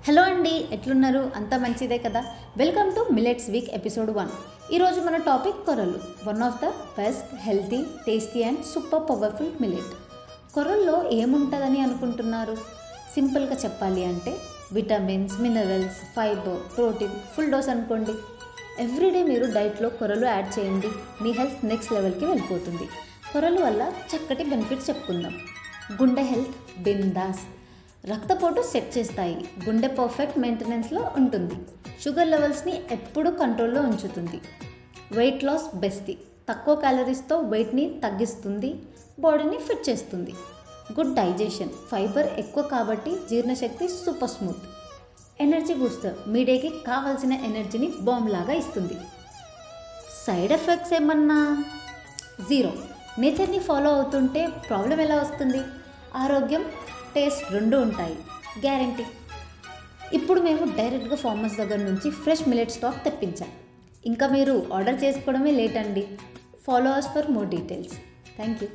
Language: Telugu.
హలో అండి, ఎట్లున్నారు? అంతా మంచిదే కదా. Welcome to millets week episode 1. ఈరోజు మన టాపిక్ కొర్రలు. One of the best, healthy, tasty and super powerful millet. కొర్రల్లో ఏముంటుందని అనుకుంటున్నారు? సింపుల్గా చెప్పాలి అంటే vitamins, minerals, fibre, protein full dose అనుకోండి. ఎవ్రీడే మీరు డైట్లో కొర్రలు యాడ్ చేయండి, మీ హెల్త్ నెక్స్ట్ లెవెల్కి వెళ్ళిపోతుంది. కొర్రల వల్ల చక్కటి బెనిఫిట్స్ చెప్పుకుందాం. గుండె హెల్త్ బిందాస్, రక్తపోటు సెట్ చేస్తాయి, గుండె పర్ఫెక్ట్ మెయింటెనెన్స్లో ఉంటుంది, షుగర్ లెవెల్స్ని ఎప్పుడూ కంట్రోల్లో ఉంచుతుంది, వెయిట్ లాస్ బెస్టీ, తక్కువ క్యాలరీస్తో వెయిట్ని తగ్గిస్తుంది, బాడీని ఫిట్ చేస్తుంది, గుడ్ డైజెషన్, ఫైబర్ ఎక్కువ కాబట్టి జీర్ణశక్తి సూపర్ స్మూత్, ఎనర్జీ బూస్టర్, మీ డేకి కావాల్సిన ఎనర్జీని బాంబ్ లాగా ఇస్తుంది. సైడ్ ఎఫెక్ట్స్ ఏమన్నా జీరో. నేచర్ని ఫాలో అవుతుంటే ప్రాబ్లం ఎలా వస్తుంది? ఆరోగ్యం, టేస్ట్ రెండు ఉంటాయి, గ్యారంటీ. ఇప్పుడు మేము డైరెక్ట్గా ఫార్మర్స్ దగ్గర నుంచి ఫ్రెష్ మిలెట్ స్టాక్ తెప్పించాం. ఇంకా మీరు ఆర్డర్ చేసుకోవడమే లేట్ అండి. Follow us for more details. Thank you.